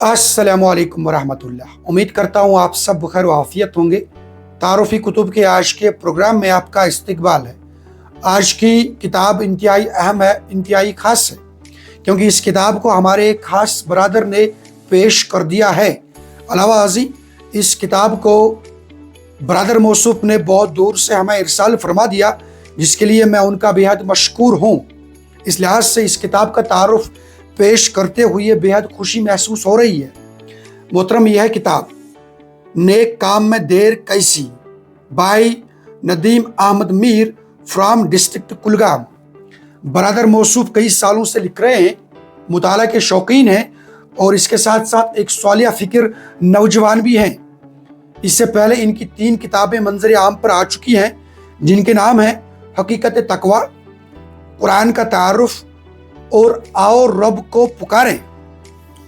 अस्सलामु अलैकुम वरहमतुल्लाह। उम्मीद करता हूँ आप सब बखैर व आफियत होंगे। तारुफ़ी कुतुब के आज के प्रोग्राम में आपका इस्तकबाल है। आज की किताब इंतहाई अहम है, इंतहाई ख़ास है, क्योंकि इस किताब को हमारे एक ख़ास बरादर ने पेश कर दिया है। अलावा अज़ी इस किताब को बरादर मौसूफ ने बहुत दूर से हमें इरसाल फरमा दिया, जिसके लिए मैं उनका बेहद मशकूर हूँ। इस लिहाज से इस किताब का तारुफ पेश करते हुए बेहद खुशी महसूस हो रही है। मोहतरम, यह है किताब नेक काम में देर कैसी by Nadeem Ahmed Mir from district Kulgam. बरादर मौसूफ कई सालों से लिख रहे हैं, मुताला के शौकीन हैं और इसके साथ साथ एक सौलिया फ़िक्र नौजवान भी हैं। इससे पहले इनकी 3 किताबें मंजर आम पर आ चुकी हैं, जिनके नाम हैं हकीकत तकवा, कुरान का तारुफ और आओ रब को पुकारें।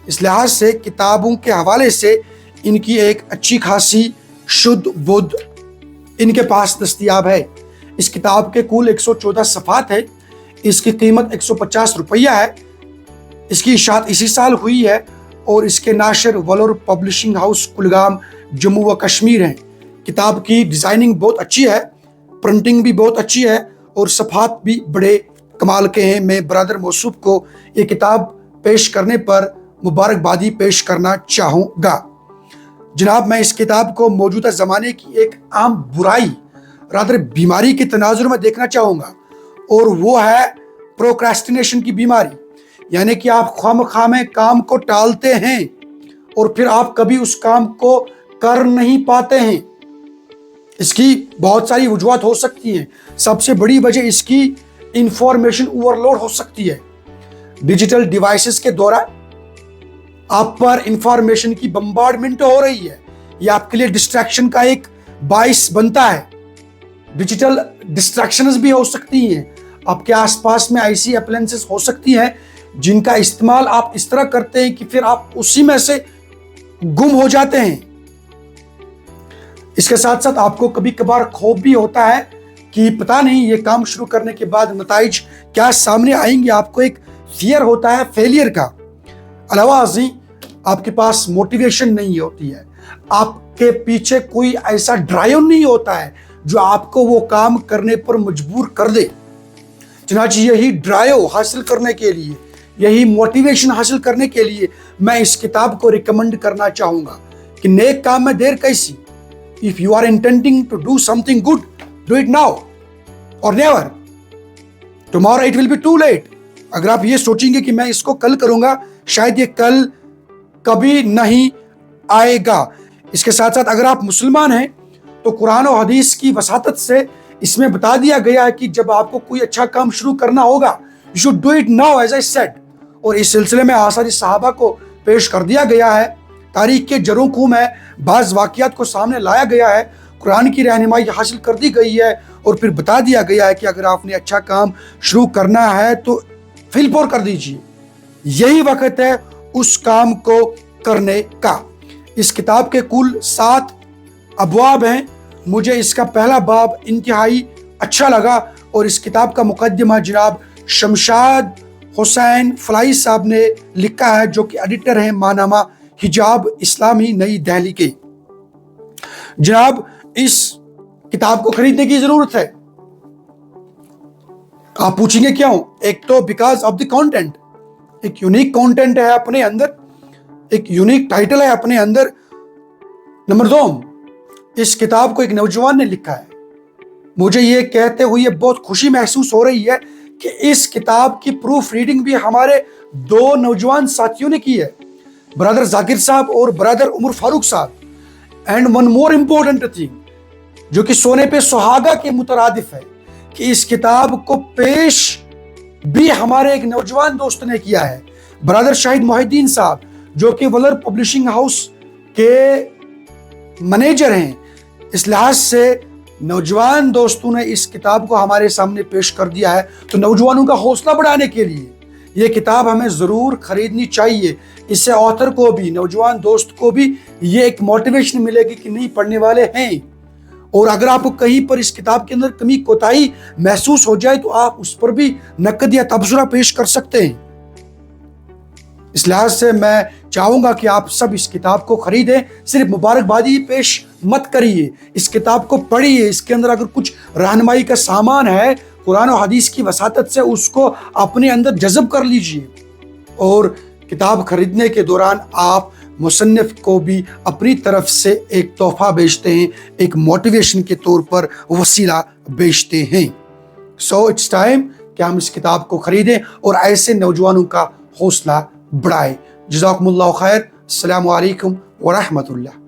इस लिहाज से किताबों के हवाले से इनकी एक अच्छी खासी शुद्ध बुद्ध इनके पास दस्तयाब है। इस किताब के कुल 114 सफ़ात है। इसकी कीमत 150 रुपया है। इसकी इशात इसी साल हुई है और इसके नाशर Vlora publishing house Kulgam Jammu व कश्मीर हैं। किताब की डिज़ाइनिंग बहुत अच्छी है, प्रिंटिंग भी बहुत अच्छी है और सफ़ात भी बड़े कमाल के हैं। मैं बरादर मौसूफ को ये किताब पेश करने पर मुबारकबादी पेश करना चाहूँगा। जनाब, मैं इस किताब को मौजूदा ज़माने की एक आम बुराई रादर बीमारी के तनाजुर में देखना चाहूँगा, और वो है प्रोक्रेस्टिनेशन की बीमारी। यानी कि आप खामखा में काम को टालते हैं और फिर आप कभी उस काम को कर नहीं पाते हैं। इसकी बहुत सारी वजूहत हो सकती हैं। सबसे बड़ी वजह इसकी इंफॉर्मेशन ओवरलोड हो सकती है। डिजिटल डिवाइसेस के दौरान आप पर इंफॉर्मेशन की बम्बार्डमेंट हो रही है, ये आपके लिए डिस्ट्रैक्शन का एक बाइस बनता है। डिजिटल डिस्ट्रैक्शंस भी हो सकती हैं। आपके आसपास में ऐसी एप्लायंसेस हो सकती हैं जिनका इस्तेमाल आप इस तरह करते हैं कि फिर आप उसी में से गुम हो जाते हैं। इसके साथ साथ आपको कभी कभार खौफ भी होता है कि पता नहीं ये काम शुरू करने के बाद नताइज क्या सामने आएंगे। आपको एक फियर होता है फेलियर का। अलावा अज़ी आपके पास मोटिवेशन नहीं होती है, आपके पीछे कोई ऐसा ड्राइव नहीं होता है जो आपको वो काम करने पर मजबूर कर दे। चनांचे यही ड्राइव हासिल करने के लिए, यही मोटिवेशन हासिल करने के लिए मैं इस किताब को रिकमेंड करना चाहूँगा कि नेक काम में देर कैसी। If you are intending to do something good, do it now or never. Tomorrow it will be too late. अगर आप ये सोचेंगे कि मैं इसको कल करूंगा, शायद ये कल कभी नहीं आएगा। इसके साथ साथ अगर आप मुसलमान हैं तो कुरान और हदीस की वसातत से इसमें बता दिया गया है कि जब आपको कोई अच्छा काम शुरू करना होगा, you should do it now as I said. और इस सिलसिले में आसारी सहाबा को पेश कर दिया गया है। तारीख के जरों में बाज़ वाक़ियात को सामने लाया गया है। कुरान की रहनुमाई हासिल कर दी गई है और फिर बता दिया गया है कि अगर आपने अच्छा काम शुरू करना है तो फिलपोर कर दीजिए, यही वक्त है उस काम को करने का। इस किताब के कुल 7 अबवाब हैं। मुझे इसका पहला बाब इंतहाई अच्छा लगा और इस किताब का मुकद्दमा जनाब शमशाद हुसैन फलाई साहब ने लिखा है, जो कि एडिटर हैं मानामा हिजाब इस्लामी नई दिल्ली के। जनाब, इस किताब को खरीदने की जरूरत है। आप पूछेंगे क्यों? एक तो बिकॉज ऑफ द कंटेंट, एक यूनिक कंटेंट है अपने अंदर, एक यूनिक टाइटल है अपने अंदर। नंबर 2, इस किताब को एक नौजवान ने लिखा है। मुझे ये कहते हुए बहुत खुशी महसूस हो रही है कि इस किताब की प्रूफ रीडिंग भी हमारे 2 नौजवान साथियों ने की है, ब्रदर जाकिर साहब और ब्रदर उमर फारूक साहब। And one more important thing, जो कि सोने पे सुहागा के मुतरादिफ है, कि इस किताब को पेश भी हमारे एक नौजवान दोस्त ने किया है, ब्रदर शाहिद मोहिद्दीन साहब, जो कि वलर पब्लिशिंग हाउस के मैनेजर हैं। इस लिहाज से नौजवान दोस्तों ने इस किताब को हमारे सामने पेश कर दिया है। तो नौजवानों का हौसला बढ़ाने के लिए ये किताब हमें ज़रूर ख़रीदनी चाहिए। इससे ऑथर को भी, नौजवान दोस्त को भी ये एक मोटिवेशन मिलेगी कि नहीं, पढ़ने वाले हैं। और अगर आपको कहीं पर इस किताब के अंदर कमी कोताही महसूस हो जाए तो आप उस पर भी नकद या तबसरा पेश कर सकते हैं। اس لحاظ سے میں چاہوں گا کہ آپ سب اس کتاب کو خریدیں، صرف مبارکبادی پیش مت کریے، اس کتاب کو پڑھیے، اس کے اندر اگر کچھ رہنمائی کا سامان ہے قرآن و حدیث کی وساطت سے اس کو اپنے اندر جذب کر لیجئے، اور کتاب خریدنے کے دوران آپ مصنف کو بھی اپنی طرف سے ایک تحفہ بیچتے ہیں، ایک موٹیویشن کے طور پر وسیلہ بیچتے ہیں۔ سو اٹس ٹائم کہ ہم اس کتاب کو خریدیں اور ایسے نوجوانوں کا حوصلہ بڑھائیں۔ جزاکم اللہ خیر۔ السلام علیکم ورحمۃ اللہ۔